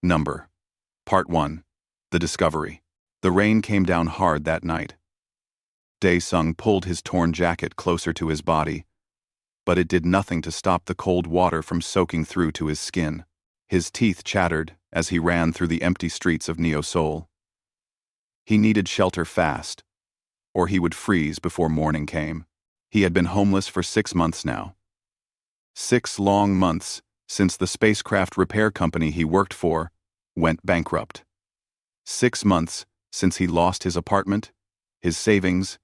Number. Part 1. The Discovery. The rain came down hard that night. Dae-sung pulled his torn jacket closer to his body, but it did nothing to stop the cold water from soaking through to his skin. His teeth chattered as he ran through the empty streets of Neo-Seoul. He needed shelter fast, or he would freeze before morning came. He had been homeless for 6 months now. 6 long months since the spacecraft repair company he worked for went bankrupt. 6 months since he lost his apartment, his savings,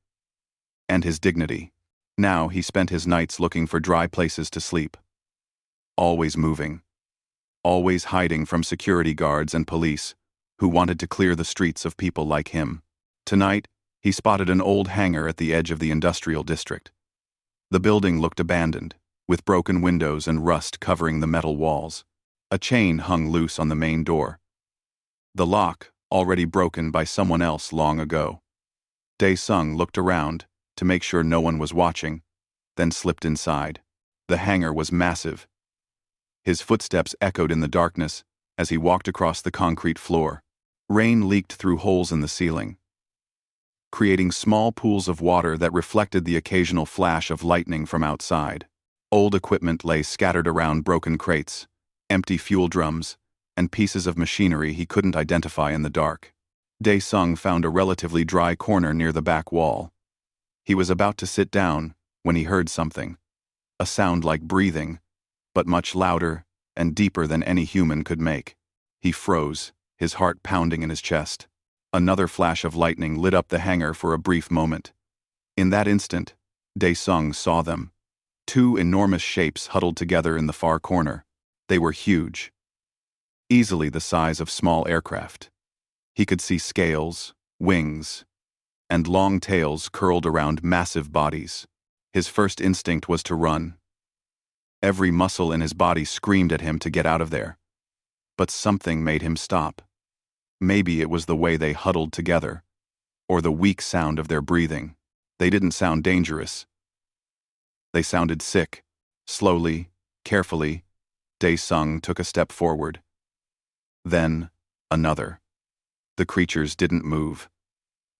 and his dignity. Now he spent his nights looking for dry places to sleep. Always moving. Always hiding from security guards and police who wanted to clear the streets of people like him. Tonight, he spotted an old hangar at the edge of the industrial district. The building looked abandoned, with broken windows and rust covering the metal walls. A chain hung loose on the main door. The lock, already broken by someone else long ago. Dae-sung looked around to make sure no one was watching, then slipped inside. The hangar was massive. His footsteps echoed in the darkness as he walked across the concrete floor. Rain leaked through holes in the ceiling, creating small pools of water that reflected the occasional flash of lightning from outside. Old equipment lay scattered around broken crates, empty fuel drums, and pieces of machinery he couldn't identify in the dark. Dae-sung found a relatively dry corner near the back wall. He was about to sit down when he heard something, a sound like breathing, but much louder and deeper than any human could make. He froze, his heart pounding in his chest. Another flash of lightning lit up the hangar for a brief moment. In that instant, Dae-sung saw them. 2 enormous shapes huddled together in the far corner. They were huge, easily the size of small aircraft. He could see scales, wings, and long tails curled around massive bodies. His first instinct was to run. Every muscle in his body screamed at him to get out of there. But something made him stop. Maybe it was the way they huddled together, or the weak sound of their breathing. They didn't sound dangerous. They sounded sick. Slowly, carefully, Dae-sung took a step forward. Then, another. The creatures didn't move.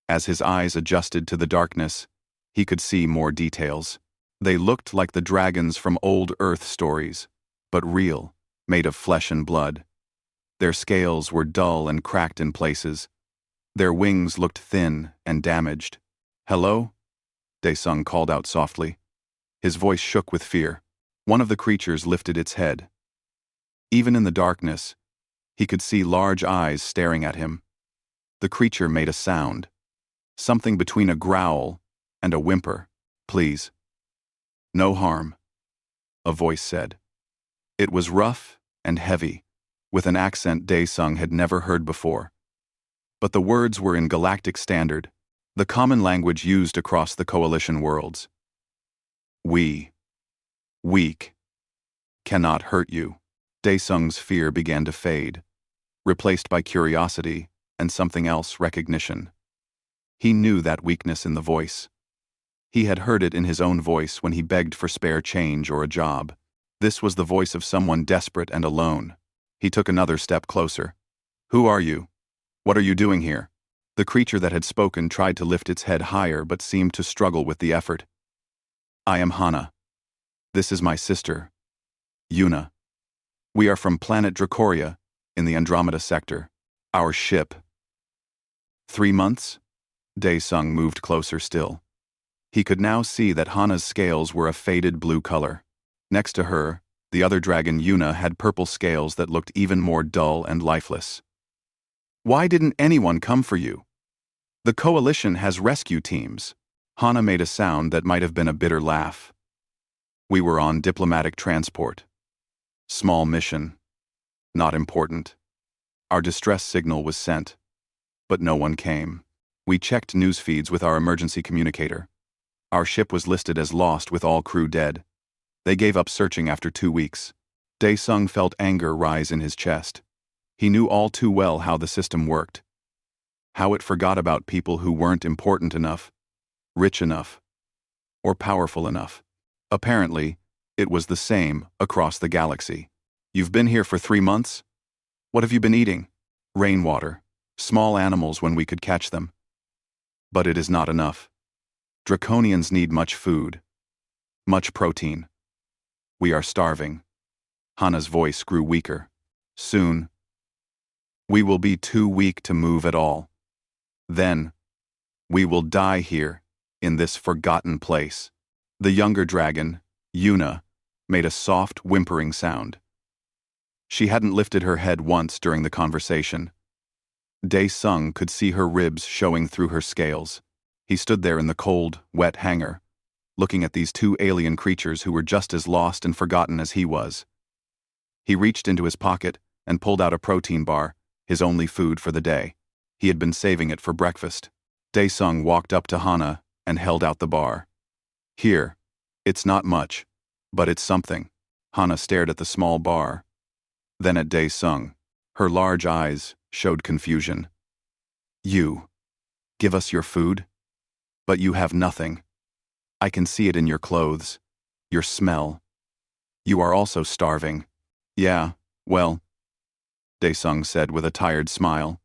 As his eyes adjusted to the darkness, he could see more details. They looked like the dragons from old Earth stories, but real, made of flesh and blood. Their scales were dull and cracked in places. Their wings looked thin and damaged. "Hello?" Dae-sung called out softly. His voice shook with fear. One of the creatures lifted its head. Even in the darkness, he could see large eyes staring at him. The creature made a sound, something between a growl and a whimper. "Please. No harm," a voice said. It was rough and heavy, with an accent Dae-sung had never heard before. But the words were in Galactic Standard, the common language used across the Coalition worlds. "We, weak, cannot hurt you." Dae-sung's fear began to fade, replaced by curiosity and something else, recognition. He knew that weakness in the voice. He had heard it in his own voice when he begged for spare change or a job. This was the voice of someone desperate and alone. He took another step closer. "Who are you? What are you doing here?" The creature that had spoken tried to lift its head higher but seemed to struggle with the effort. "I am Hana. This is my sister, Yuna. We are from planet Dracoria, in the Andromeda sector. Our ship." 3 months? Dae-sung moved closer still. He could now see that Hana's scales were a faded blue color. Next to her, the other dragon Yuna had purple scales that looked even more dull and lifeless. "Why didn't anyone come for you? The Coalition has rescue teams." Hana made a sound that might have been a bitter laugh. "We were on diplomatic transport. Small mission. Not important. Our distress signal was sent, but no one came. We checked news feeds with our emergency communicator. Our ship was listed as lost with all crew dead. They gave up searching after 2 weeks." Dae-sung felt anger rise in his chest. He knew all too well how the system worked. How it forgot about people who weren't important enough, rich enough, or powerful enough. Apparently, it was the same across the galaxy. "You've been here for 3 months? What have you been eating? Rainwater. Small animals when we could catch them. But it is not enough. Draconians need much food. Much protein. We are starving. Hana's voice grew weaker. Soon, we will be too weak to move at all. Then, we will die here, in this forgotten place. The younger dragon, Yuna, made a soft, whimpering sound. She hadn't lifted her head once during the conversation. Dae-sung could see her ribs showing through her scales. He stood there in the cold, wet hangar, looking at these two alien creatures who were just as lost and forgotten as he was. He reached into his pocket and pulled out a protein bar, his only food for the day. He had been saving it for breakfast. Dae-sung walked up to Hana and held out the bar. Here, it's not much, but it's something. Hana stared at the small bar, then at Dae-sung. Her large eyes showed confusion. You give us your food? But you have nothing. I can see it in your clothes, your smell. You are also starving. Yeah, well, Dae-sung said with a tired smile.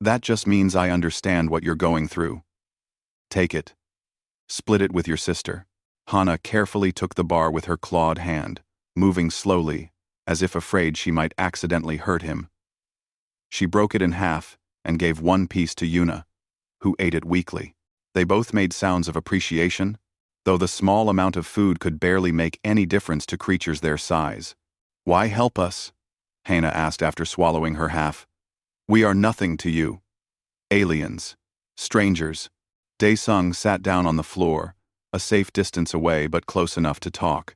That just means I understand what you're going through. Take it. Split it with your sister. Hana carefully took the bar with her clawed hand, moving slowly, as if afraid she might accidentally hurt him. She broke it in half and gave one piece to Yuna, who ate it weakly. They both made sounds of appreciation, though the small amount of food could barely make any difference to creatures their size. Why help us? Hana asked after swallowing her half. We are nothing to you. Aliens. Strangers. Dae-sung sat down on the floor, a safe distance away but close enough to talk.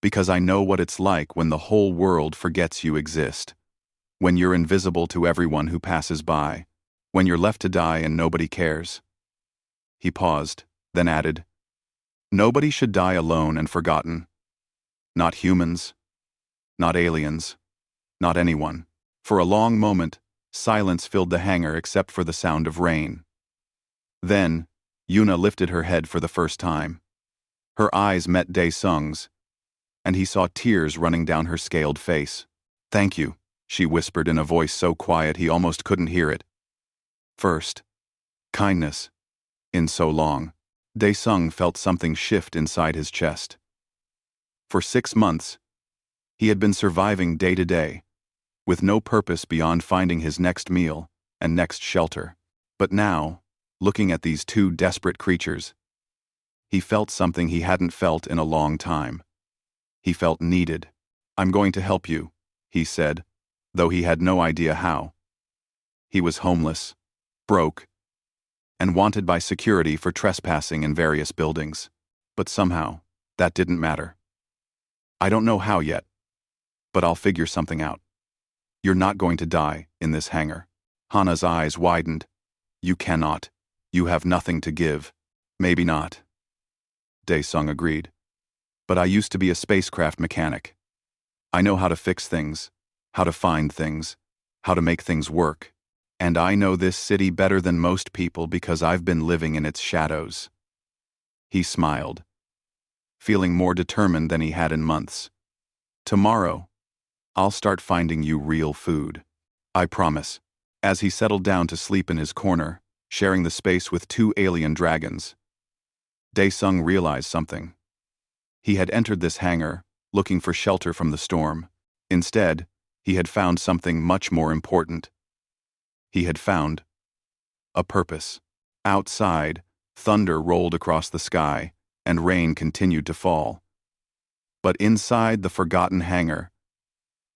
Because I know what it's like when the whole world forgets you exist. When you're invisible to everyone who passes by. When you're left to die and nobody cares. He paused, then added, nobody should die alone and forgotten. Not humans. Not aliens. Not anyone. For a long moment, silence filled the hangar except for the sound of rain. Then, Yuna lifted her head for the first time. Her eyes met Dae-sung's, and he saw tears running down her scaled face. Thank you, she whispered in a voice so quiet he almost couldn't hear it. First. Kindness. In so long. Dae-sung felt something shift inside his chest. For 6 months, he had been surviving day to day, with no purpose beyond finding his next meal and next shelter. But now, looking at these two desperate creatures, he felt something he hadn't felt in a long time. He felt needed. I'm going to help you, he said, though he had no idea how. He was homeless, broke, and wanted by security for trespassing in various buildings. But somehow, that didn't matter. I don't know how yet, but I'll figure something out. You're not going to die in this hangar. Hana's eyes widened. You cannot. You have nothing to give. Maybe not. Dae-sung agreed. But I used to be a spacecraft mechanic. I know how to fix things, how to find things, how to make things work. And I know this city better than most people because I've been living in its shadows. He smiled, feeling more determined than he had in months. Tomorrow, I'll start finding you real food. I promise. As he settled down to sleep in his corner, sharing the space with 2 alien dragons, Dae-sung realized something. He had entered this hangar, looking for shelter from the storm. Instead, he had found something much more important. He had found a purpose. Outside, thunder rolled across the sky, and rain continued to fall. But inside the forgotten hangar,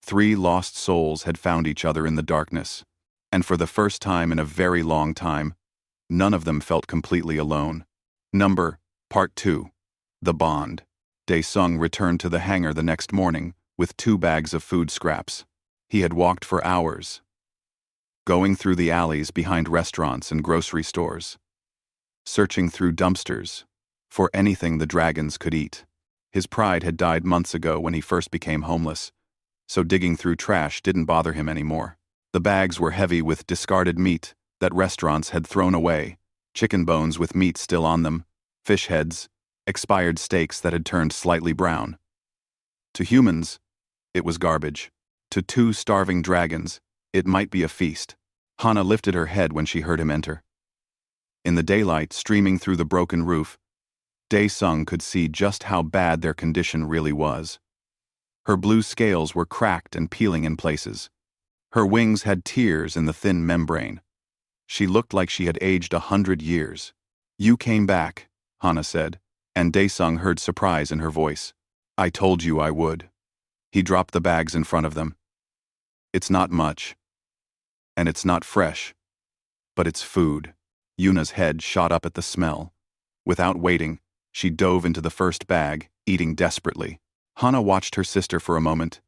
3 lost souls had found each other in the darkness, and for the first time in a very long time, none of them felt completely alone. Part 2. The Bond. Dae-sung returned to the hangar the next morning with 2 bags of food scraps. He had walked for hours, going through the alleys behind restaurants and grocery stores, searching through dumpsters for anything the dragons could eat. His pride had died months ago when he first became homeless, so digging through trash didn't bother him anymore. The bags were heavy with discarded meat that restaurants had thrown away, chicken bones with meat still on them, fish heads, expired steaks that had turned slightly brown. To humans, it was garbage. To two starving dragons, it might be a feast. Hana lifted her head when she heard him enter. In the daylight streaming through the broken roof, Dae-sung could see just how bad their condition really was. Her blue scales were cracked and peeling in places. Her wings had tears in the thin membrane. She looked like she had aged 100 years. "You came back," Hana said, and Dae-sung heard surprise in her voice. "I told you I would." He dropped the bags in front of them. "It's not much. And it's not fresh. But it's food." Yuna's head shot up at the smell. Without waiting, she dove into the first bag, eating desperately. Hana watched her sister for a moment,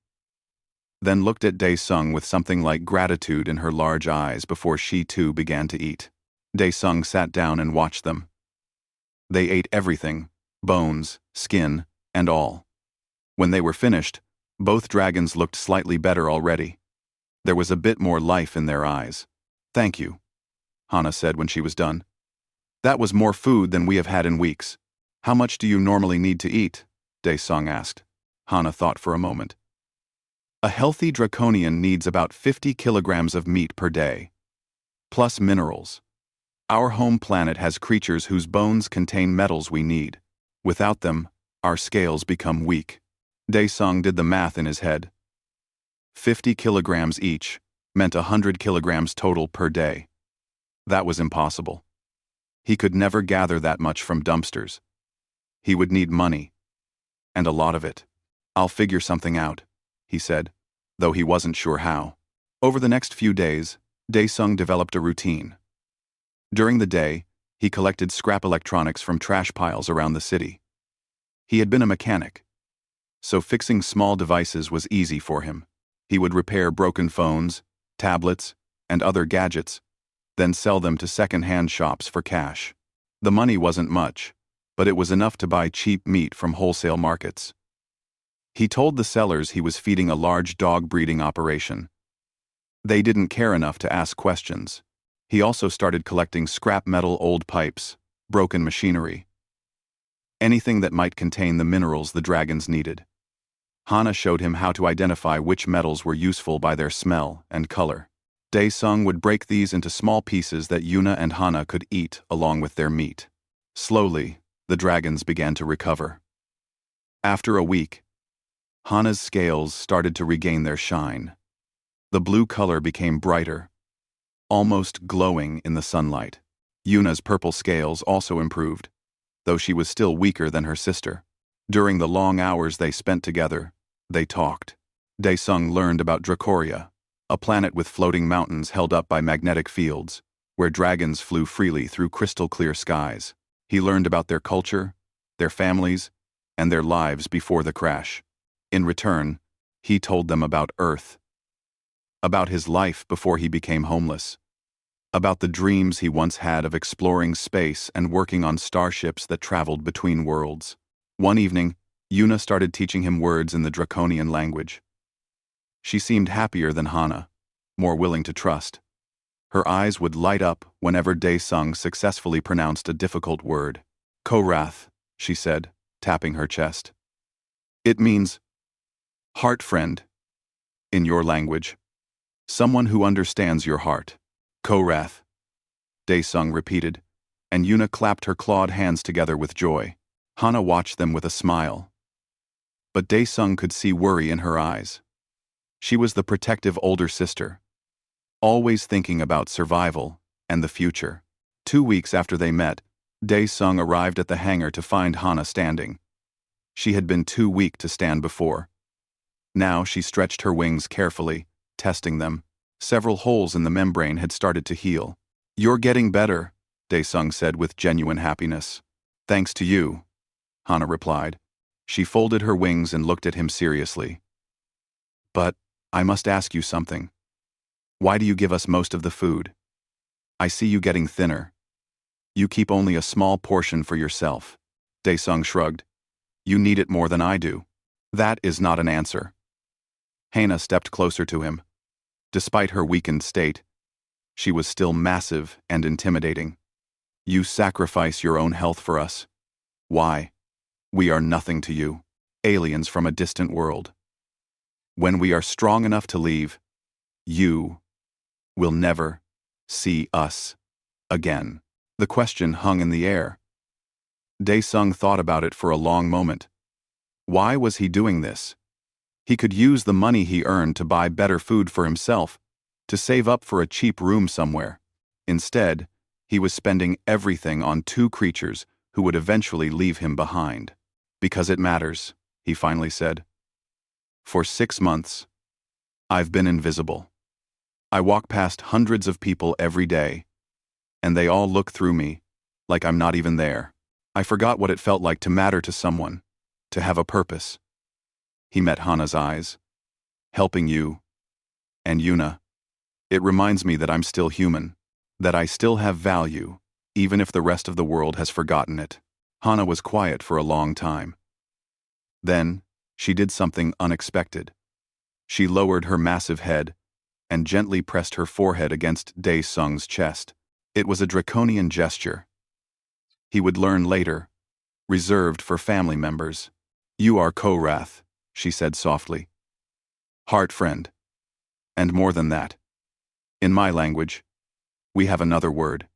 then looked at Dae-sung with something like gratitude in her large eyes before she too began to eat. Dae-sung sat down and watched them. They ate everything, bones, skin, and all. When they were finished, both dragons looked slightly better already. There was a bit more life in their eyes. "Thank you," Hana said when she was done. "That was more food than we have had in weeks." "How much do you normally need to eat?" Dae-sung asked. Hana thought for a moment. "A healthy draconian needs about 50 kilograms of meat per day, plus minerals. Our home planet has creatures whose bones contain metals we need. Without them, our scales become weak." Dae-sung did the math in his head. 50 kilograms each meant 100 kilograms total per day. That was impossible. He could never gather that much from dumpsters. He would need money. And a lot of it. "I'll figure something out," he said, though he wasn't sure how. Over the next few days, Dae-sung developed a routine. During the day, he collected scrap electronics from trash piles around the city. He had been a mechanic, so fixing small devices was easy for him. He would repair broken phones, tablets, and other gadgets, then sell them to second-hand shops for cash. The money wasn't much, but it was enough to buy cheap meat from wholesale markets. He told the sellers he was feeding a large dog breeding operation. They didn't care enough to ask questions. He also started collecting scrap metal, old pipes, broken machinery, anything that might contain the minerals the dragons needed. Hana showed him how to identify which metals were useful by their smell and color. Dae-sung would break these into small pieces that Yuna and Hana could eat along with their meat. Slowly, the dragons began to recover. After a week, Hana's scales started to regain their shine. The blue color became brighter, almost glowing in the sunlight. Yuna's purple scales also improved, though she was still weaker than her sister. During the long hours they spent together, they talked. Dae-sung learned about Dracoria, a planet with floating mountains held up by magnetic fields, where dragons flew freely through crystal-clear skies. He learned about their culture, their families, and their lives before the crash. In return, he told them about Earth, about his life before he became homeless, about the dreams he once had of exploring space and working on starships that traveled between worlds. One evening, Yuna started teaching him words in the Draconian language. She seemed happier than Hana, more willing to trust. Her eyes would light up whenever Dae-sung successfully pronounced a difficult word. "Korath," she said, tapping her chest. "It means heart friend in your language. Someone who understands your heart." "Korath," Dae-sung repeated, and Yuna clapped her clawed hands together with joy. Hana watched them with a smile. But Dae-sung could see worry in her eyes. She was the protective older sister, always thinking about survival and the future. 2 weeks after they met, Dae-sung arrived at the hangar to find Hana standing. She had been too weak to stand before. Now she stretched her wings carefully, testing them. Several holes in the membrane had started to heal. "You're getting better," Dae-sung said with genuine happiness. "Thanks to you," Hana replied. She folded her wings and looked at him seriously. "But I must ask you something. Why do you give us most of the food? I see you getting thinner. You keep only a small portion for yourself." Dae-sung shrugged. "You need it more than I do." "That is not an answer." Hana stepped closer to him. Despite her weakened state, she was still massive and intimidating. "You sacrifice your own health for us. Why? We are nothing to you, aliens from a distant world." When we are strong enough to leave, you will never see us again. The question hung in the air. Dae-sung thought about it for a long moment. Why was he doing this? He could use the money he earned to buy better food for himself, to save up for a cheap room somewhere. Instead, he was spending everything on two creatures who would eventually leave him behind. Because it matters, he finally said. For 6 months, I've been invisible. I walk past hundreds of people every day, and they all look through me like I'm not even there. I forgot what it felt like to matter to someone, to have a purpose. He met Hana's eyes. Helping you, and Yuna. It reminds me that I'm still human, that I still have value, even if the rest of the world has forgotten it. Hana was quiet for a long time. Then, she did something unexpected. She lowered her massive head and gently pressed her forehead against Dae-sung's chest. It was a draconian gesture. He would learn later, reserved for family members. You are Korath, she said softly. Heart friend. And more than that. In my language, we have another word.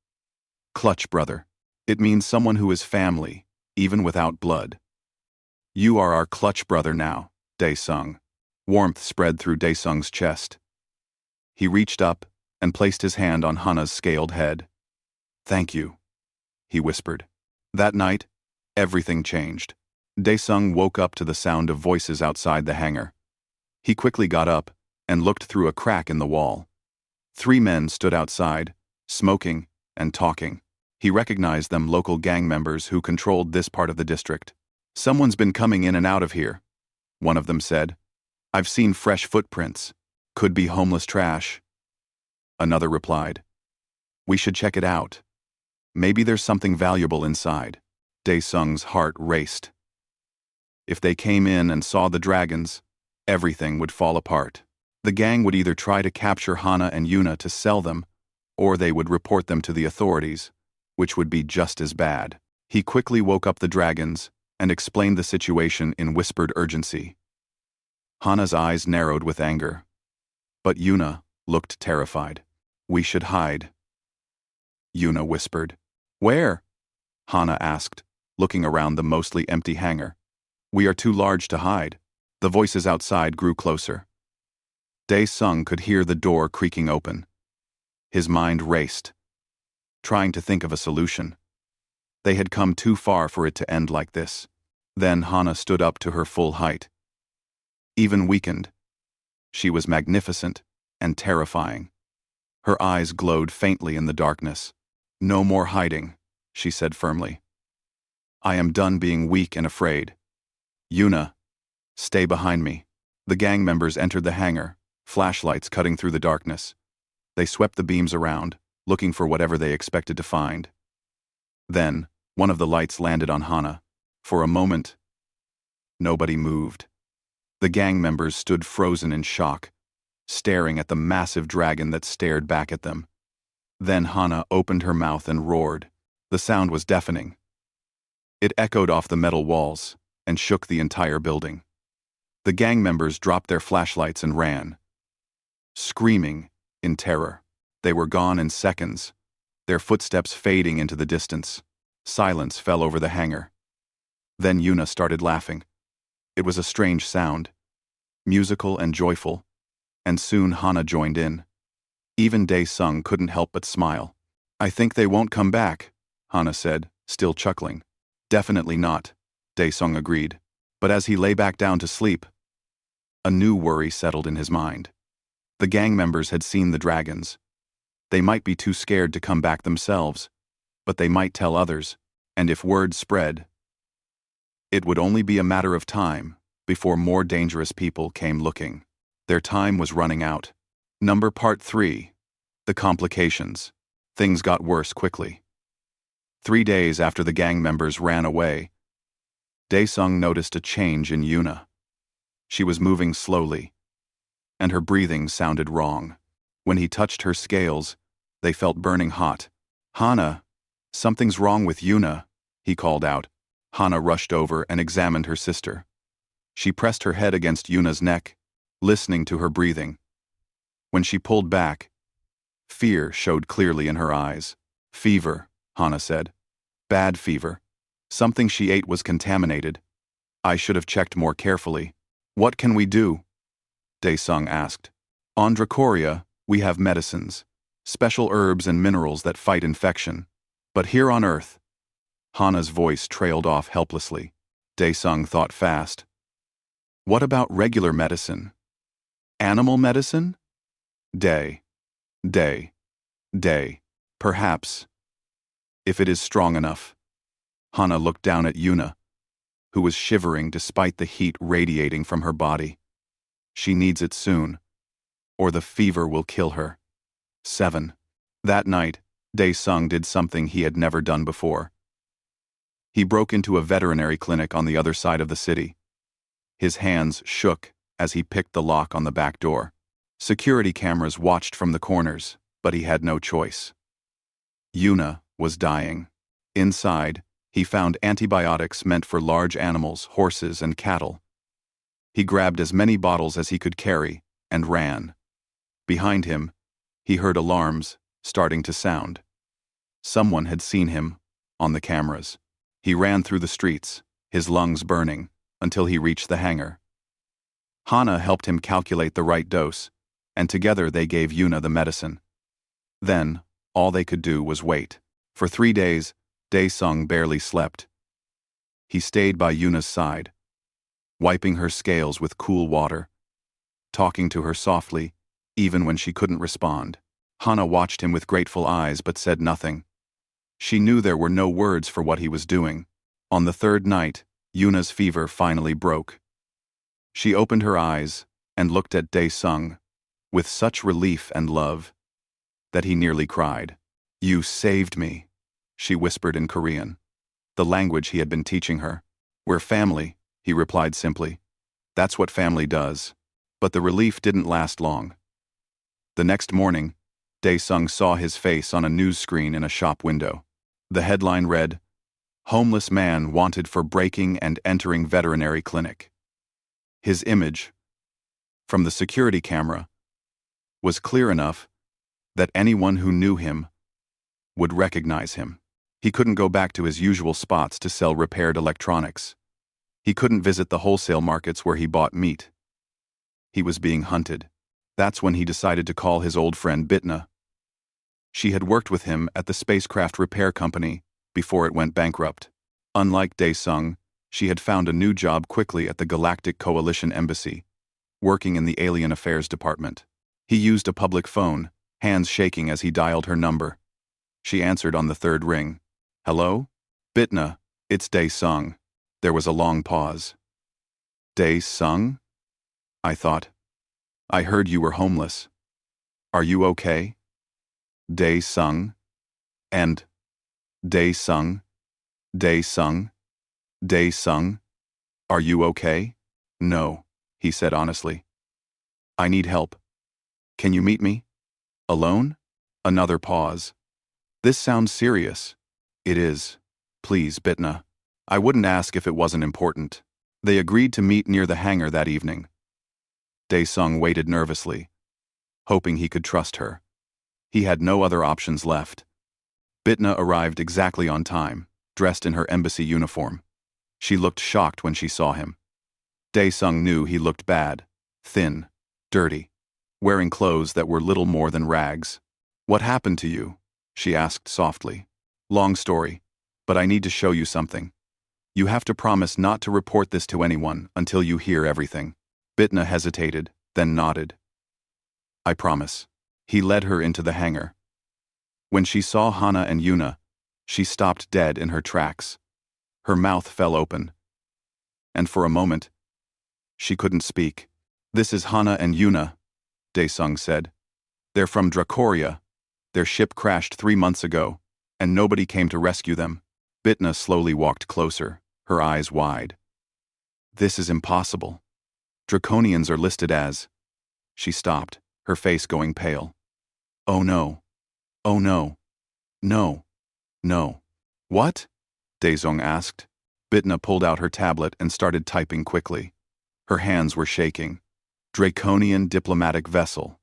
Clutch brother. It means someone who is family, even without blood. You are our clutch brother now, Dae-sung. Warmth spread through Dae-sung's chest. He reached up and placed his hand on Hana's scaled head. Thank you, he whispered. That night, everything changed. Dae-sung woke up to the sound of voices outside the hangar. He quickly got up and looked through a crack in the wall. 3 men stood outside, smoking and talking. He recognized them, local gang members who controlled this part of the district. Someone's been coming in and out of here, one of them said. I've seen fresh footprints. Could be homeless trash. Another replied. We should check it out. Maybe there's something valuable inside. Dae-sung's heart raced. If they came in and saw the dragons, everything would fall apart. The gang would either try to capture Hana and Yuna to sell them, or they would report them to the authorities, which would be just as bad. He quickly woke up the dragons and explained the situation in whispered urgency. Hana's eyes narrowed with anger, but Yuna looked terrified. We should hide, Yuna whispered. Where? Hana asked, looking around the mostly empty hangar. We are too large to hide. The voices outside grew closer. Dae-sung could hear the door creaking open. His mind raced, trying to think of a solution. They had come too far for it to end like this. Then Hana stood up to her full height. Even weakened, she was magnificent and terrifying. Her eyes glowed faintly in the darkness. No more hiding, she said firmly. I am done being weak and afraid. Yuna, stay behind me. The gang members entered the hangar, flashlights cutting through the darkness. They swept the beams around, looking for whatever they expected to find. Then, one of the lights landed on Hana. For a moment, nobody moved. The gang members stood frozen in shock, staring at the massive dragon that stared back at them. Then Hana opened her mouth and roared. The sound was deafening. It echoed off the metal walls and shook the entire building. The gang members dropped their flashlights and ran, screaming in terror. They were gone in seconds, their footsteps fading into the distance. Silence fell over the hangar. Then Yuna started laughing. It was a strange sound, musical and joyful, and soon Hana joined in. Even Dae-sung couldn't help but smile. I think they won't come back, Hana said, still chuckling. Definitely not, Dae-sung agreed. But as he lay back down to sleep, a new worry settled in his mind. The gang members had seen the dragons. They might be too scared to come back themselves, but they might tell others, and if word spread, it would only be a matter of time before more dangerous people came looking. Their time was running out. Part 3. The complications. Things got worse quickly. 3 days after the gang members ran away, Dae-sung noticed a change in Yuna. She was moving slowly, and her breathing sounded wrong. When he touched her scales, they felt burning hot. Hana, something's wrong with Yuna, he called out. Hana rushed over and examined her sister. She pressed her head against Yuna's neck listening to her breathing. When she pulled back, fear showed clearly in her eyes. Fever, Hana said. Bad fever. Something she ate was contaminated. I should have checked more carefully. What can we do? Dae-sung asked. On Dracoria, we have medicines, special herbs and minerals that fight infection. But here on Earth, Hana's voice trailed off helplessly. Dae-sung thought fast. What about regular medicine? Animal medicine? Day. Perhaps. If it is strong enough. Hana looked down at Yuna, who was shivering despite the heat radiating from her body. She needs it soon, or the fever will kill her. 7. That night, Dae-sung did something he had never done before. He broke into a veterinary clinic on the other side of the city. His hands shook as he picked the lock on the back door. Security cameras watched from the corners, but he had no choice. Yuna was dying. Inside, he found antibiotics meant for large animals, horses, and cattle. He grabbed as many bottles as he could carry and ran. Behind him, he heard alarms starting to sound. Someone had seen him on the cameras. He ran through the streets, his lungs burning, until he reached the hangar. Hana helped him calculate the right dose, and together they gave Yuna the medicine. Then, all they could do was wait. For 3 days, Dae-sung barely slept. He stayed by Yuna's side, wiping her scales with cool water, talking to her softly, even when she couldn't respond. Hana watched him with grateful eyes but said nothing. She knew there were no words for what he was doing. On the 3rd night, Yuna's fever finally broke. She opened her eyes and looked at Dae-sung with such relief and love that he nearly cried. You saved me, she whispered in Korean, the language he had been teaching her. We're family, he replied simply. That's what family does. But the relief didn't last long. The next morning, Dae-sung saw his face on a news screen in a shop window. The headline read, Homeless man wanted for breaking and entering veterinary clinic. His image, from the security camera, was clear enough that anyone who knew him would recognize him. He couldn't go back to his usual spots to sell repaired electronics. He couldn't visit the wholesale markets where he bought meat. He was being hunted. That's when he decided to call his old friend Bitna. She had worked with him at the spacecraft repair company before it went bankrupt. Unlike Dae-sung, she had found a new job quickly at the Galactic Coalition Embassy, working in the Alien Affairs Department. He used a public phone, hands shaking as he dialed her number. She answered on the 3rd ring. Hello? Bitna, it's Dae-sung. There was a long pause. Dae-sung? I thought. I heard you were homeless. Are you okay? Dae-sung? And Dae-sung? Dae-sung? Dae-sung? Are you okay? No, he said honestly. I need help. Can you meet me? Alone? Another pause. This sounds serious. It is. Please, Bitna. I wouldn't ask if it wasn't important. They agreed to meet near the hangar that evening. Dae-sung waited nervously, hoping he could trust her. He had no other options left. Bitna arrived exactly on time, dressed in her embassy uniform. She looked shocked when she saw him. Dae-sung knew he looked bad, thin, dirty, wearing clothes that were little more than rags. What happened to you? She asked softly. Long story, but I need to show you something. You have to promise not to report this to anyone until you hear everything. Bitna hesitated, then nodded. I promise. He led her into the hangar. When she saw Hana and Yuna, she stopped dead in her tracks. Her mouth fell open. And for a moment, she couldn't speak. This is Hana and Yuna, Dae-sung said. They're from Dracoria. Their ship crashed 3 months ago, and nobody came to rescue them. Bitna slowly walked closer, her eyes wide. This is impossible. Draconians are listed as... She stopped, her face going pale. Oh no. Oh no. No. No. What? Dae-sung asked. Bitna pulled out her tablet and started typing quickly. Her hands were shaking. Draconian diplomatic vessel.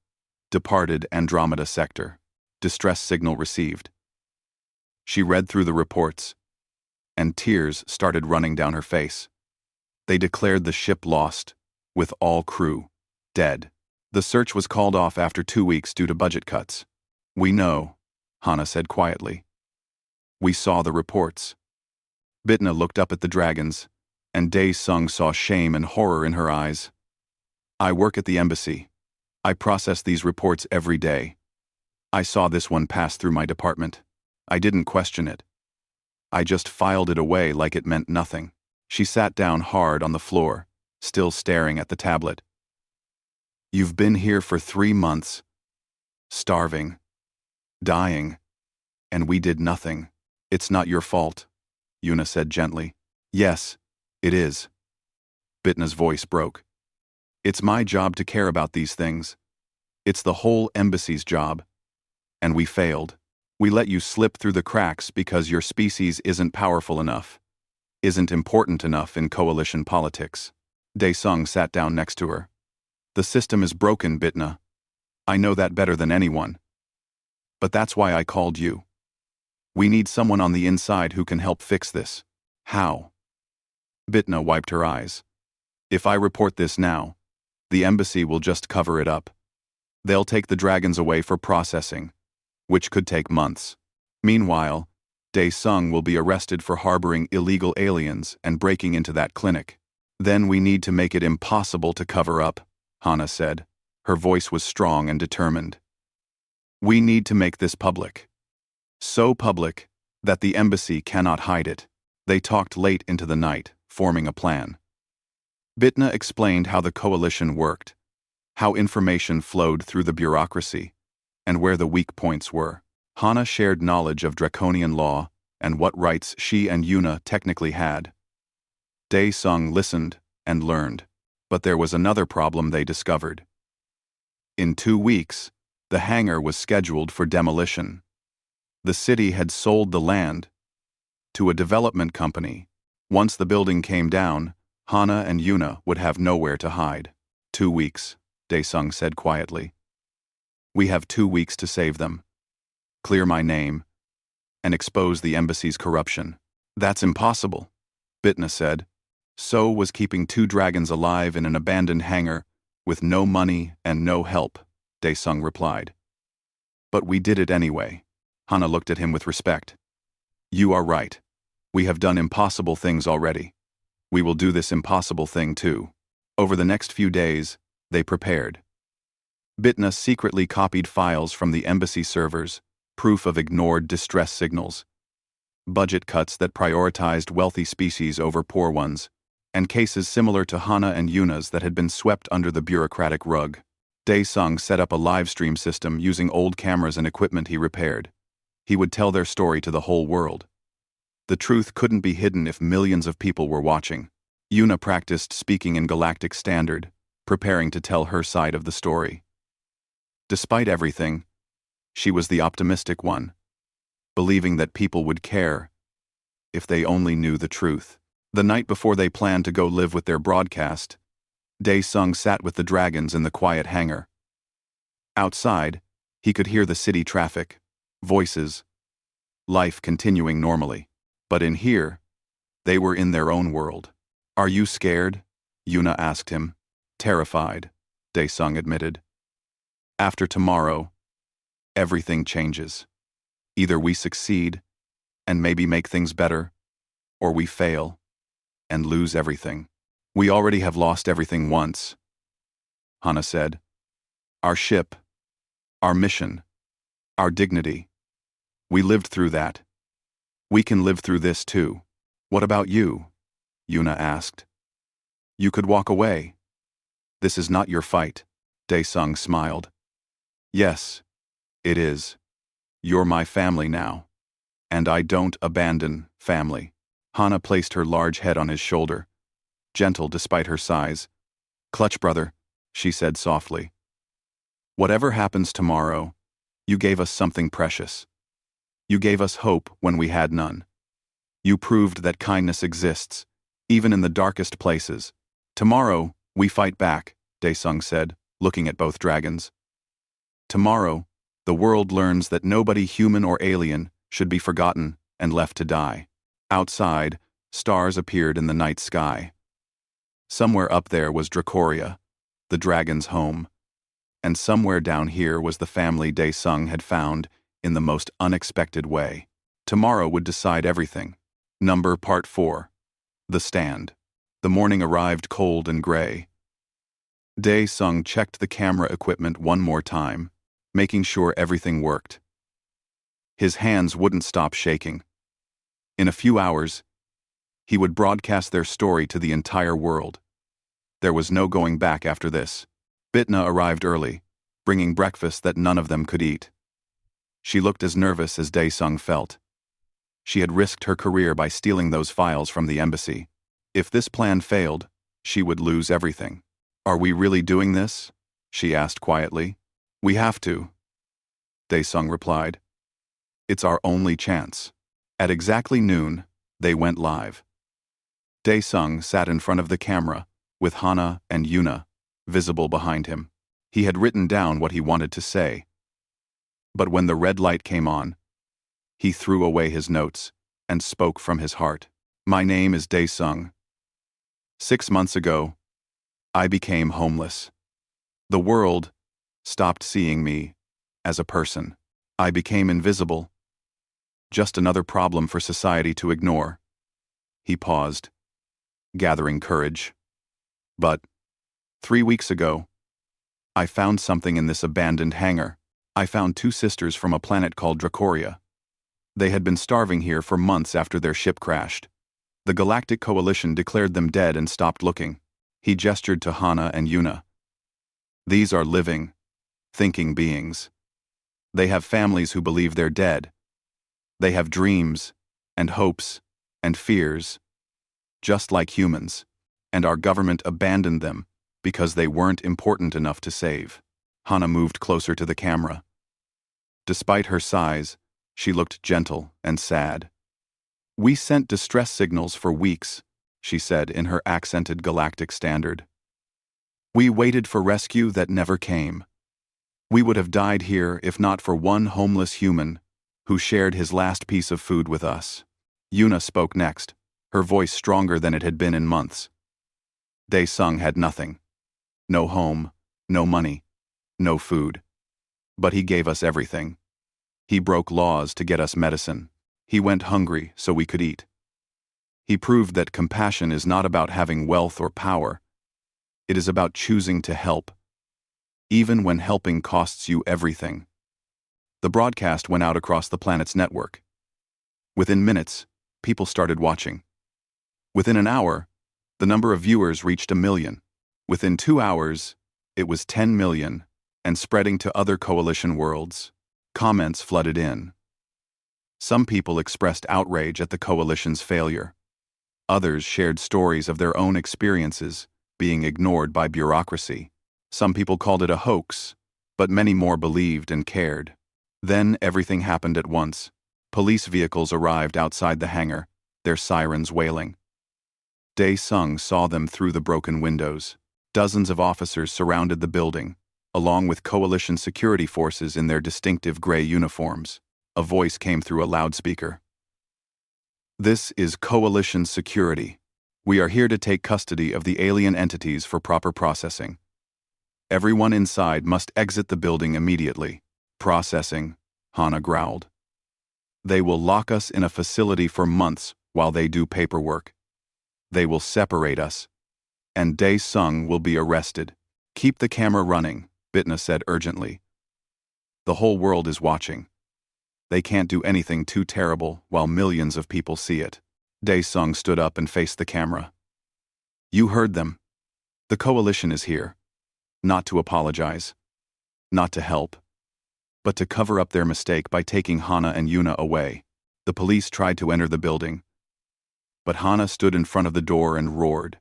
Departed Andromeda sector. Distress signal received. She read through the reports, and tears started running down her face. They declared the ship lost, with all crew dead. The search was called off after 2 weeks due to budget cuts. We know, Hana said quietly. We saw the reports. Bitna looked up at the dragons, and Dae-sung saw shame and horror in her eyes. I work at the embassy. I process these reports every day. I saw this one pass through my department. I didn't question it. I just filed it away like it meant nothing. She sat down hard on the floor, still staring at the tablet. You've been here for 3 months. Starving. Dying. And we did nothing. It's not your fault, Yuna said gently. Yes, it is. Bitna's voice broke. It's my job to care about these things. It's the whole embassy's job. And we failed. We let you slip through the cracks because your species isn't powerful enough, isn't important enough in coalition politics. Dae-sung sat down next to her. The system is broken, Bitna. I know that better than anyone. But that's why I called you. We need someone on the inside who can help fix this. How? Bitna wiped her eyes. If I report this now, the embassy will just cover it up. They'll take the dragons away for processing, which could take months. Meanwhile, Dae-sung will be arrested for harboring illegal aliens and breaking into that clinic. Then we need to make it impossible to cover up, Hana said. Her voice was strong and determined. We need to make this public. So public that the embassy cannot hide it. They talked late into the night, forming a plan. Bitna explained how the coalition worked, how information flowed through the bureaucracy, and where the weak points were. Hana shared knowledge of draconian law and what rights she and Yuna technically had. Dae-sung listened and learned, but there was another problem they discovered. In 2 weeks, the hangar was scheduled for demolition. The city had sold the land to a development company. Once the building came down, Hana and Yuna would have nowhere to hide. 2 weeks, Dae-sung said quietly. We have 2 weeks to save them, clear my name, and expose the embassy's corruption. That's impossible, Bitna said. So was keeping 2 dragons alive in an abandoned hangar with no money and no help, Dae-sung replied. But we did it anyway. Hana looked at him with respect. You are right. We have done impossible things already. We will do this impossible thing too. Over the next few days, they prepared. Bitna secretly copied files from the embassy servers, proof of ignored distress signals, budget cuts that prioritized wealthy species over poor ones, and cases similar to Hana and Yuna's that had been swept under the bureaucratic rug. Dae-sung set up a live stream system using old cameras and equipment he repaired. He would tell their story to the whole world. The truth couldn't be hidden if millions of people were watching. Yuna practiced speaking in Galactic Standard, preparing to tell her side of the story. Despite everything, she was the optimistic one, believing that people would care if they only knew the truth. The night before they planned to go live with their broadcast, Dae-sung sat with the dragons in the quiet hangar. Outside, he could hear the city traffic, voices, life continuing normally. But in here, they were in their own world. Are you scared? Yuna asked him. Terrified, Dae-sung admitted. After tomorrow, everything changes. Either we succeed and maybe make things better, or we fail and lose everything. We already have lost everything once, Hana said. Our ship, our mission, our dignity. We lived through that. We can live through this too. What about you? Yuna asked. You could walk away. This is not your fight, Dae-sung smiled. Yes, it is. You're my family now. And I don't abandon family. Hana placed her large head on his shoulder, gentle despite her size. Clutch, brother, she said softly. Whatever happens tomorrow, you gave us something precious. You gave us hope when we had none. You proved that kindness exists, even in the darkest places. Tomorrow, we fight back, Daesung said, looking at both dragons. Tomorrow, the world learns that nobody human or alien should be forgotten and left to die. Outside, stars appeared in the night sky. Somewhere up there was Dracoria, the dragon's home, and somewhere down here was the family Daesung had found in the most unexpected way. Tomorrow would decide everything. Part 4. The Stand. The morning arrived cold and gray. Daesung checked the camera equipment one more time, making sure everything worked. His hands wouldn't stop shaking. In a few hours, he would broadcast their story to the entire world. There was no going back after this. Bitna arrived early, bringing breakfast that none of them could eat. She looked as nervous as Daesung felt. She had risked her career by stealing those files from the embassy. If this plan failed, she would lose everything. "Are we really doing this?" she asked quietly. "We have to," Daesung replied. "It's our only chance." At exactly noon, they went live. Daesung sat in front of the camera, with Hana and Yuna visible behind him. He had written down what he wanted to say. But when the red light came on, he threw away his notes and spoke from his heart. "My name is Daesung. 6 months ago, I became homeless. The world stopped seeing me as a person. I became invisible. Just another problem for society to ignore." He paused, gathering courage. "But 3 weeks ago, I found something in this abandoned hangar. I found 2 sisters from a planet called Dracoria. They had been starving here for months after their ship crashed. The Galactic Coalition declared them dead and stopped looking." He gestured to Hana and Yuna. "These are living, thinking beings. They have families who believe they're dead. They have dreams, and hopes, and fears, just like humans, and our government abandoned them because they weren't important enough to save." Hana moved closer to the camera. Despite her size, she looked gentle and sad. "We sent distress signals for weeks," she said in her accented galactic standard. "We waited for rescue that never came. We would have died here if not for one homeless human who shared his last piece of food with us." Yuna spoke next, her voice stronger than it had been in months. "Daesung had nothing. No home, no money, no food. But he gave us everything. He broke laws to get us medicine. He went hungry so we could eat. He proved that compassion is not about having wealth or power. It is about choosing to help, even when helping costs you everything." The broadcast went out across the planet's network. Within minutes, people started watching. Within an hour, the number of viewers reached 1 million. Within 2 hours, it was 10 million, and spreading to other coalition worlds. Comments flooded in. Some people expressed outrage at the coalition's failure. Others shared stories of their own experiences being ignored by bureaucracy. Some people called it a hoax, but many more believed and cared. Then everything happened at once. Police vehicles arrived outside the hangar, their sirens wailing. Daesung saw them through the broken windows. Dozens of officers surrounded the building, along with coalition security forces in their distinctive gray uniforms. A voice came through a loudspeaker. "This is coalition security. We are here to take custody of the alien entities for proper processing. Everyone inside must exit the building immediately." "Processing," Hana growled. "They will lock us in a facility for months while they do paperwork. They will separate us, and Daesung will be arrested." "Keep the camera running," Bitna said urgently. "The whole world is watching. They can't do anything too terrible while millions of people see it." Daesung stood up and faced the camera. "You heard them. The coalition is here. Not to apologize. Not to help. But to cover up their mistake by taking Hana and Yuna away." The police tried to enter the building. But Hana stood in front of the door and roared.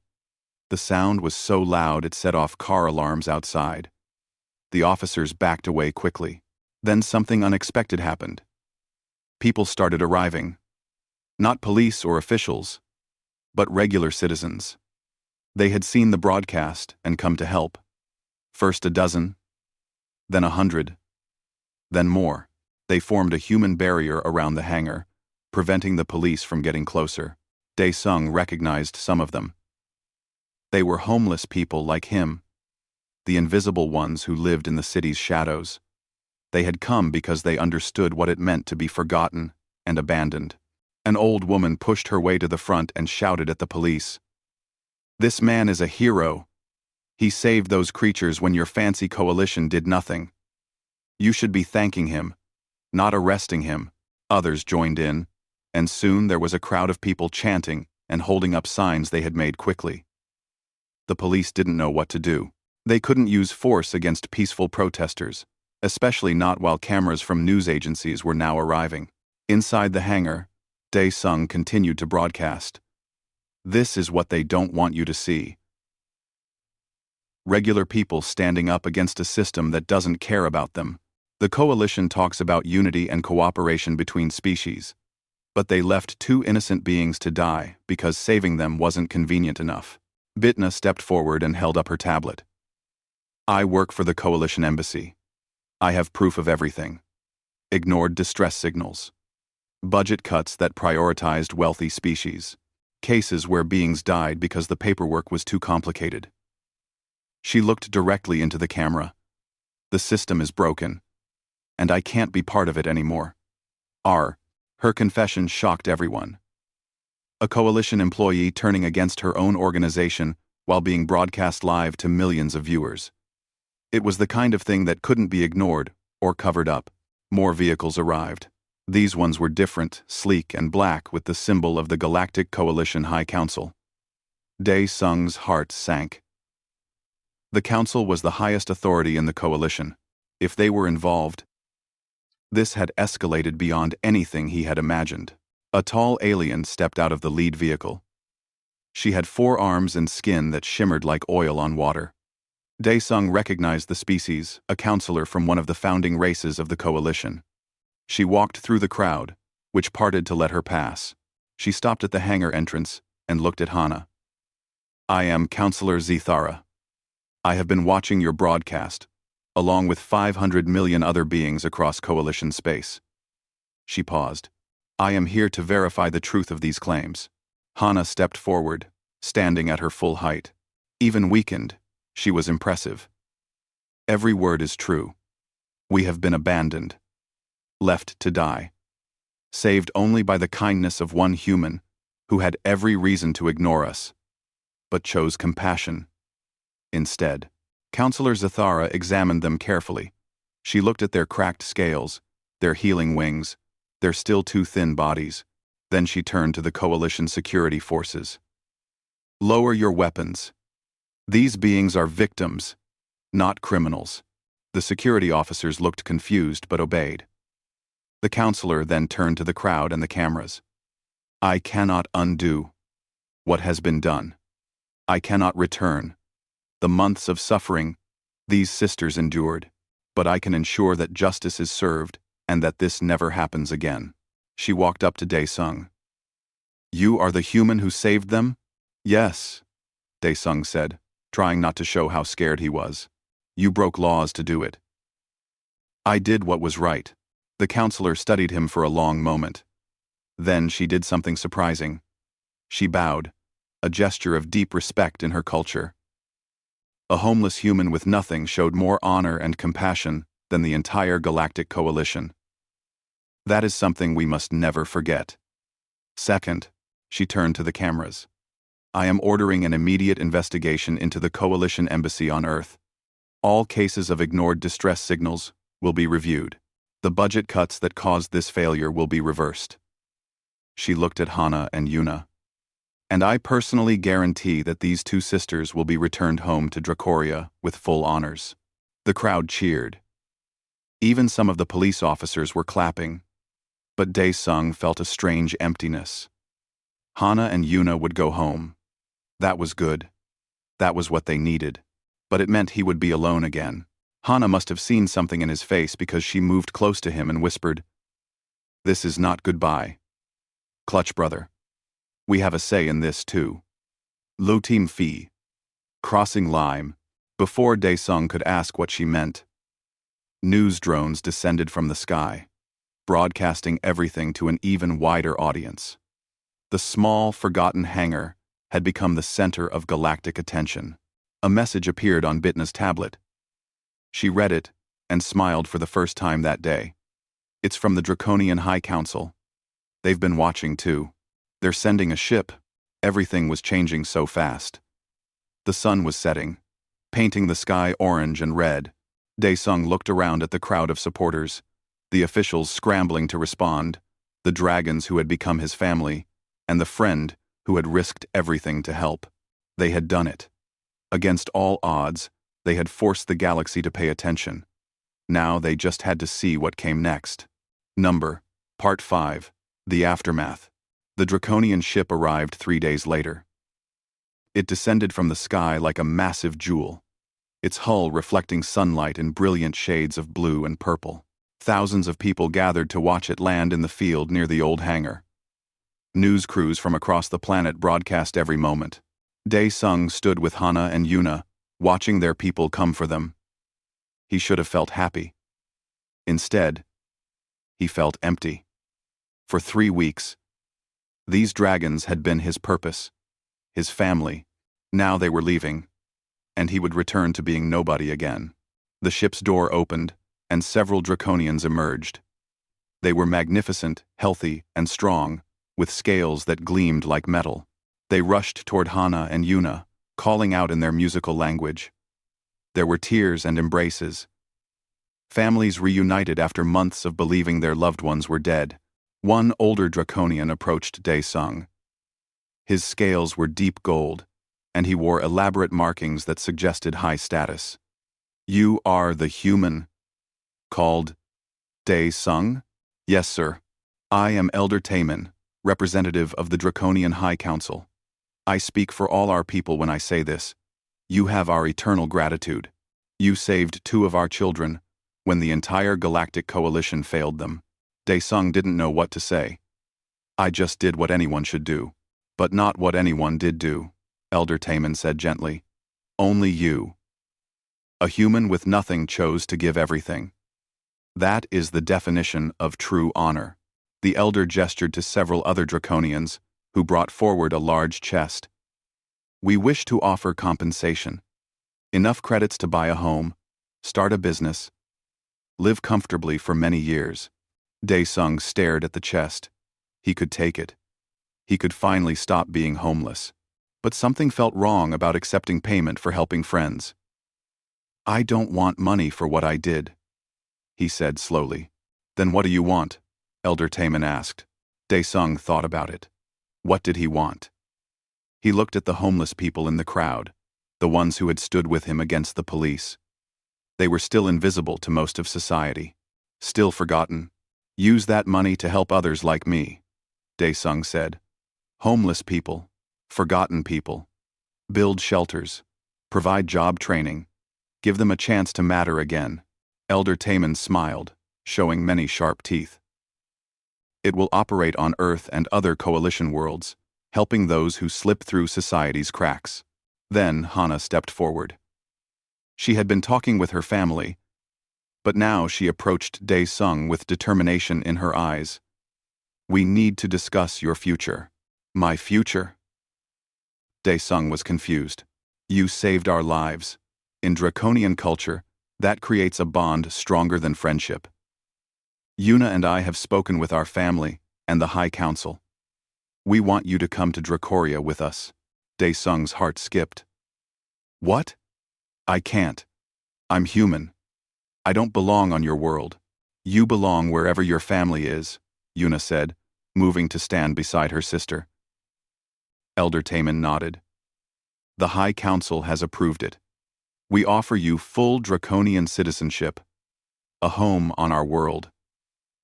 The sound was so loud it set off car alarms outside. The officers backed away quickly. Then something unexpected happened. People started arriving. Not police or officials, but regular citizens. They had seen the broadcast and come to help. First a dozen, then 100, then more. They formed a human barrier around the hangar, preventing the police from getting closer. Dae-sung recognized some of them. They were homeless people like him, the invisible ones who lived in the city's shadows. They had come because they understood what it meant to be forgotten and abandoned. An old woman pushed her way to the front and shouted at the police. "This man is a hero. He saved those creatures when your fancy coalition did nothing. You should be thanking him, not arresting him." Others joined in, and soon there was a crowd of people chanting and holding up signs they had made quickly. The police didn't know what to do. They couldn't use force against peaceful protesters, especially not while cameras from news agencies were now arriving. Inside the hangar, Dae-sung continued to broadcast. "This is what they don't want you to see. Regular people standing up against a system that doesn't care about them. The coalition talks about unity and cooperation between species, but they left two innocent beings to die because saving them wasn't convenient enough." Bitna stepped forward and held up her tablet. "I work for the coalition embassy. I have proof of everything. Ignored distress signals. Budget cuts that prioritized wealthy species. Cases where beings died because the paperwork was too complicated." She looked directly into the camera. "The system is broken, and I can't be part of it anymore." Her confession shocked everyone. A coalition employee turning against her own organization while being broadcast live to millions of viewers. It was the kind of thing that couldn't be ignored or covered up. More vehicles arrived. These ones were different, sleek, and black with the symbol of the Galactic Coalition High Council. Dae-sung's heart sank. The council was the highest authority in the coalition. If they were involved, this had escalated beyond anything he had imagined. A tall alien stepped out of the lead vehicle. She had 4 arms and skin that shimmered like oil on water. Dae-sung recognized the species, a counselor from one of the founding races of the coalition. She walked through the crowd, which parted to let her pass. She stopped at the hangar entrance and looked at Hana. "I am Counselor Zithara. I have been watching your broadcast, along with 500 million other beings across coalition space." She paused. "I am here to verify the truth of these claims." Hana stepped forward, standing at her full height. Even weakened, she was impressive. "Every word is true. We have been abandoned, left to die, saved only by the kindness of one human who had every reason to ignore us, but chose compassion instead." Counselor Zithara examined them carefully. She looked at their cracked scales, their healing wings, their still too thin bodies. Then she turned to the coalition security forces. "Lower your weapons. These beings are victims, not criminals." The security officers looked confused but obeyed. The counselor then turned to the crowd and the cameras. "I cannot undo what has been done. I cannot return the months of suffering these sisters endured, but I can ensure that justice is served and that this never happens again." She walked up to Dae-sung. "You are the human who saved them?" "Yes," Dae-sung said, trying not to show how scared he was. "You broke laws to do it." "I did what was right." The counselor studied him for a long moment. Then she did something surprising. She bowed, a gesture of deep respect in her culture. A homeless human with nothing showed more honor and compassion than the entire Galactic Coalition. That is something we must never forget. Second, she turned to the cameras. "I am ordering an immediate investigation into the Coalition Embassy on Earth. All cases of ignored distress signals will be reviewed. The budget cuts that caused this failure will be reversed." She looked at Hana and Yuna. "And I personally guarantee that these 2 sisters will be returned home to Dracoria with full honors." The crowd cheered. Even some of the police officers were clapping. But Dae-sung felt a strange emptiness. Hana and Yuna would go home. That was good. That was what they needed. But it meant he would be alone again. Hana must have seen something in his face because she moved close to him and whispered, "This is not goodbye. Clutch brother. We have a say in this too. Lo Team Fee. Crossing Lime, Before Daesung could ask what she meant, news drones descended from the sky, broadcasting everything to an even wider audience. The small, forgotten hangar had become the center of galactic attention. A message appeared on Bitna's tablet. She read it and smiled for the first time that day. It's from the Draconian High Council. They've been watching too. They're sending a ship. Everything was changing so fast. The sun was setting, painting the sky orange and red. Daesung looked around at the crowd of supporters, the officials scrambling to respond, the dragons who had become his family, and the friend who had risked everything to help. They had done it. Against all odds, they had forced the galaxy to pay attention. Now they just had to see what came next. Part 5. The Aftermath. The Draconian ship arrived 3 days later. It descended from the sky like a massive jewel, its hull reflecting sunlight in brilliant shades of blue and purple. Thousands of people gathered to watch it land in the field near the old hangar. News crews from across the planet broadcast every moment. Daesung stood with Hana and Yuna, watching their people come for them. He should have felt happy. Instead, he felt empty. For 3 weeks, these dragons had been his purpose, his family. Now they were leaving, and he would return to being nobody again. The ship's door opened, and several Draconians emerged. They were magnificent, healthy, and strong, with scales that gleamed like metal. They rushed toward Hana and Yuna, calling out in their musical language. There were tears and embraces. Families reunited after months of believing their loved ones were dead. One older Draconian approached Daesung. His scales were deep gold, and he wore elaborate markings that suggested high status. "You are the human called Daesung?" "Yes, sir. I am Elder Taemin, representative of the Draconian High Council. I speak for all our people when I say this. You have our eternal gratitude. You saved 2 of our children when the entire Galactic Coalition failed them." Daesung didn't know what to say. "I just did what anyone should do. But not what anyone did do," Elder Taemin said gently. "Only you. A human with nothing chose to give everything. That is the definition of true honor." The elder gestured to several other Draconians, who brought forward a large chest. "We wish to offer compensation. Enough credits to buy a home, start a business, live comfortably for many years." Daesung stared at the chest. He could take it. He could finally stop being homeless. But something felt wrong about accepting payment for helping friends. "I don't want money for what I did," he said slowly. "Then what do you want?" Elder Taemin asked. Daesung thought about it. What did he want? He looked at the homeless people in the crowd, the ones who had stood with him against the police. They were still invisible to most of society, still forgotten. "Use that money to help others like me," Daesung said. "Homeless people, forgotten people. Build shelters, provide job training, give them a chance to matter again." Elder Taemin smiled, showing many sharp teeth. "It will operate on Earth and other coalition worlds, helping those who slip through society's cracks." Then Hana stepped forward. She had been talking with her family, but now she approached Daesung with determination in her eyes. "We need to discuss your future." "My future?" Daesung was confused. "You saved our lives. In Draconian culture, that creates a bond stronger than friendship. Yuna and I have spoken with our family and the High Council. We want you to come to Dracoria with us." Daesung's heart skipped. "What? I can't. I'm human. I don't belong on your world. You belong wherever your family is," Yuna said, moving to stand beside her sister. Elder Taemin nodded. "The High Council has approved it. We offer you full Draconian citizenship, a home on our world,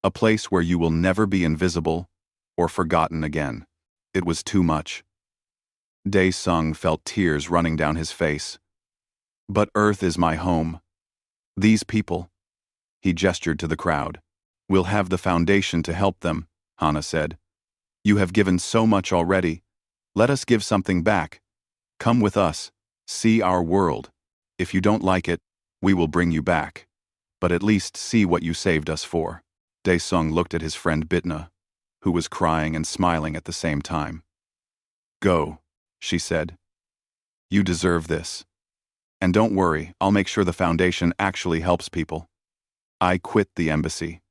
a place where you will never be invisible or forgotten again." It was too much. Daesung felt tears running down his face. "But Earth is my home. These people," he gestured to the crowd, "will have the foundation to help them," Hana said. "You have given so much already. Let us give something back. Come with us. See our world." If you don't like it, we will bring you back. But at least see what you saved us for. Dae-sung looked at his friend Bitna, who was crying and smiling at the same time. Go, she said. You deserve this. And don't worry, I'll make sure the Foundation actually helps people. I quit the embassy.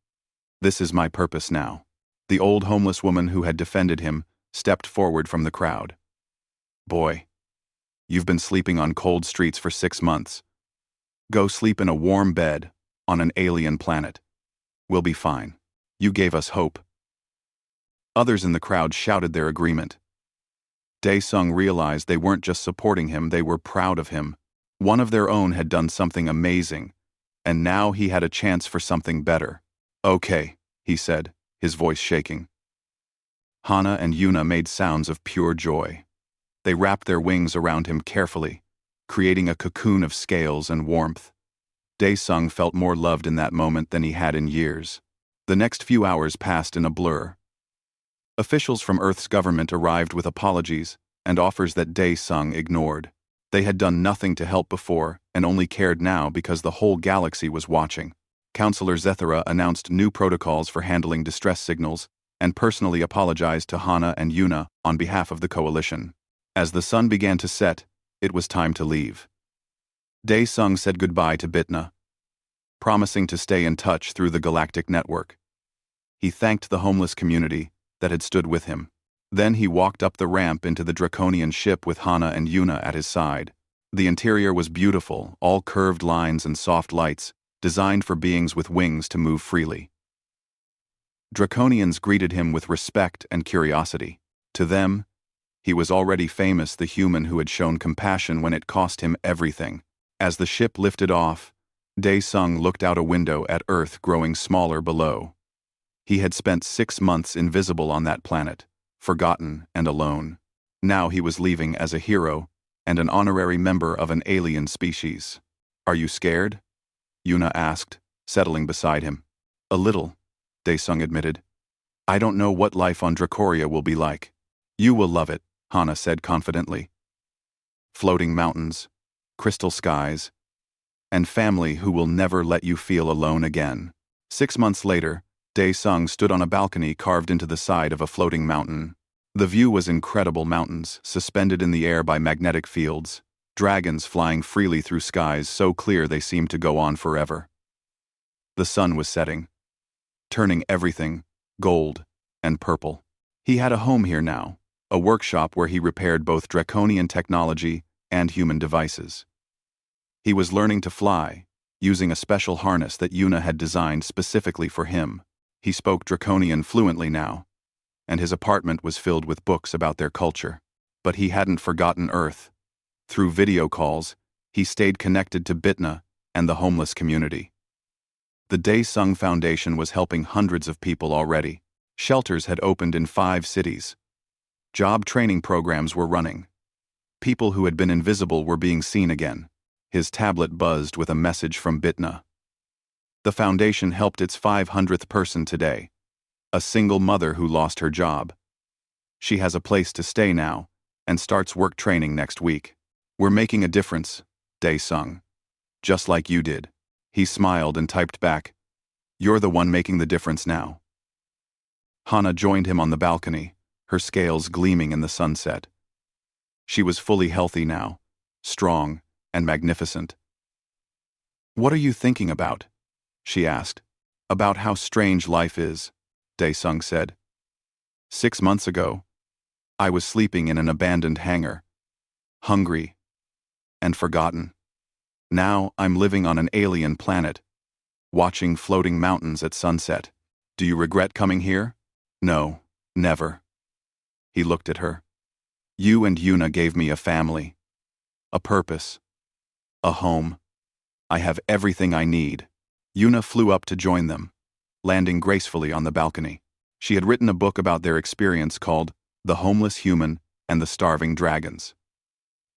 This is my purpose now. The old homeless woman who had defended him stepped forward from the crowd. Boy, you've been sleeping on cold streets for 6 months. Go sleep in a warm bed on an alien planet. We'll be fine. You gave us hope. Others in the crowd shouted their agreement. Dae-sung realized they weren't just supporting him, they were proud of him. One of their own had done something amazing, and now he had a chance for something better. Okay, he said, his voice shaking. Hana and Yuna made sounds of pure joy. They wrapped their wings around him carefully, creating a cocoon of scales and warmth. Dae-sung felt more loved in that moment than he had in years. The next few hours passed in a blur. Officials from Earth's government arrived with apologies and offers that Dae-sung ignored. They had done nothing to help before and only cared now because the whole galaxy was watching. Counselor Zethara announced new protocols for handling distress signals and personally apologized to Hana and Yuna on behalf of the coalition. As the sun began to set, it was time to leave. Dae-sung said goodbye to Bitna, promising to stay in touch through the galactic network. He thanked the homeless community that had stood with him. Then he walked up the ramp into the draconian ship with Hana and Yuna at his side. The interior was beautiful, all curved lines and soft lights, designed for beings with wings to move freely. Draconians greeted him with respect and curiosity. To them, he was already famous, the human who had shown compassion when it cost him everything. As the ship lifted off, Dae-sung looked out a window at Earth growing smaller below. He had spent 6 months invisible on that planet, forgotten and alone. Now he was leaving as a hero and an honorary member of an alien species. Are you scared? Yuna asked, settling beside him. A little, Dae-sung admitted. I don't know what life on Dracoria will be like. You will love it, Hana said confidently. Floating mountains, crystal skies, and family who will never let you feel alone again. 6 months later, Dae-sung stood on a balcony carved into the side of a floating mountain. The view was incredible: mountains suspended in the air by magnetic fields, dragons flying freely through skies so clear they seemed to go on forever. The sun was setting, turning everything gold and purple. He had a home here now, a workshop where he repaired both draconian technology and human devices. He was learning to fly, using a special harness that Yuna had designed specifically for him. He spoke Draconian fluently now, and his apartment was filled with books about their culture. But he hadn't forgotten Earth. Through video calls, he stayed connected to Bitna and the homeless community. The Dae-sung Foundation was helping hundreds of people already. Shelters had opened in 5 cities. Job training programs were running. People who had been invisible were being seen again. His tablet buzzed with a message from Bitna. The Foundation helped its 500th person today, a single mother who lost her job. She has a place to stay now and starts work training next week. We're making a difference, Dae-sung. Just like you did. He smiled and typed back, You're the one making the difference now. Hana joined him on the balcony, her scales gleaming in the sunset. She was fully healthy now, strong and magnificent. What are you thinking about? She asked. About how strange life is, Dae-sung said. 6 months ago, I was sleeping in an abandoned hangar, hungry and forgotten. Now I'm living on an alien planet, watching floating mountains at sunset. Do you regret coming here? No, never. He looked at her. You and Yuna gave me a family, a purpose, a home. I have everything I need. Yuna flew up to join them, landing gracefully on the balcony. She had written a book about their experience called The Homeless Human and the Starving Dragons.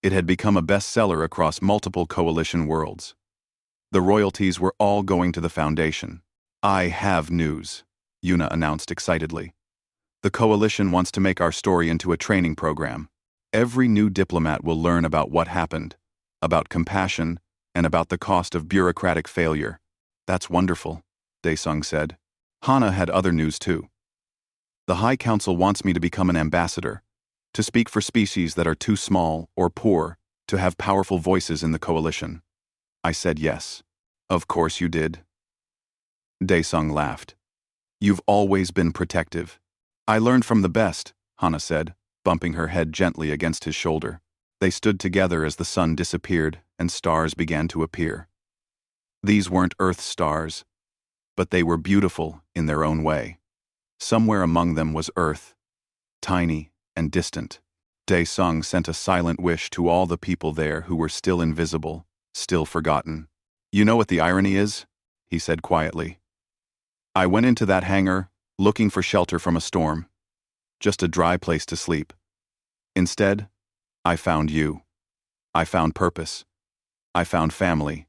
It had become a bestseller across multiple coalition worlds. The royalties were all going to the Foundation. I have news, Yuna announced excitedly. The coalition wants to make our story into a training program. Every new diplomat will learn about what happened, about compassion and about the cost of bureaucratic failure. That's wonderful, Daesung said. Hana had other news too. The High Council wants me to become an ambassador, to speak for species that are too small or poor to have powerful voices in the coalition. I said yes. Of course you did. Daesung laughed. You've always been protective. I learned from the best, Hana said, bumping her head gently against his shoulder. They stood together as the sun disappeared and stars began to appear. These weren't Earth stars, but they were beautiful in their own way. Somewhere among them was Earth, tiny and distant. Daesung sent a silent wish to all the people there who were still invisible, still forgotten. You know what the irony is? He said quietly. I went into that hangar, looking for shelter from a storm. Just a dry place to sleep. Instead, I found you. I found purpose. I found family.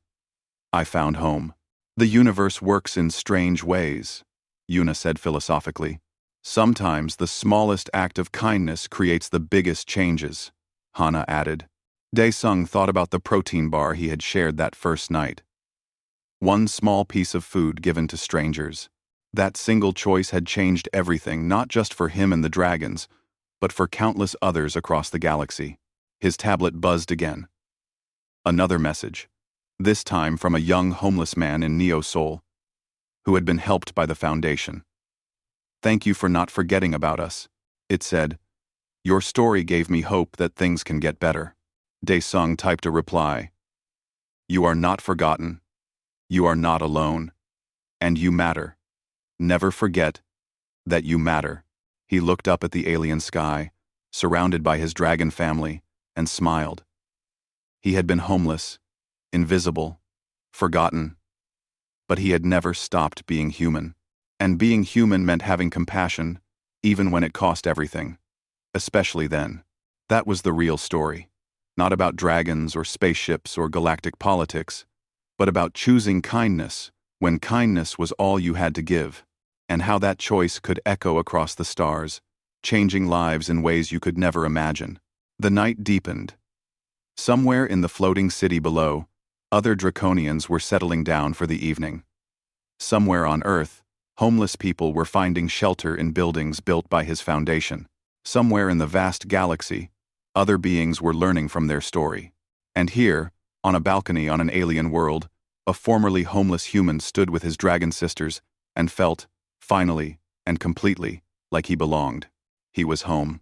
I found home. The universe works in strange ways, Yuna said philosophically. Sometimes the smallest act of kindness creates the biggest changes, Hana added. Daesung thought about the protein bar he had shared that first night. One small piece of food given to strangers. That single choice had changed everything, not just for him and the dragons, but for countless others across the galaxy. His tablet buzzed again. Another message, this time from a young homeless man in Neo-Sol, who had been helped by the Foundation. Thank you for not forgetting about us, it said. Your story gave me hope that things can get better. Daesung typed a reply. You are not forgotten. You are not alone. And you matter. Never forget that you matter. He looked up at the alien sky, surrounded by his dragon family, and smiled. He had been homeless, invisible, forgotten, but he had never stopped being human. And being human meant having compassion, even when it cost everything. Especially then. That was the real story. Not about dragons or spaceships or galactic politics, but about choosing kindness when kindness was all you had to give, and how that choice could echo across the stars, changing lives in ways you could never imagine. The night deepened. Somewhere in the floating city below, other Draconians were settling down for the evening. Somewhere on Earth, homeless people were finding shelter in buildings built by his foundation. Somewhere in the vast galaxy, other beings were learning from their story. And here, on a balcony on an alien world, a formerly homeless human stood with his dragon sisters and felt, finally and completely, like he belonged. He was home.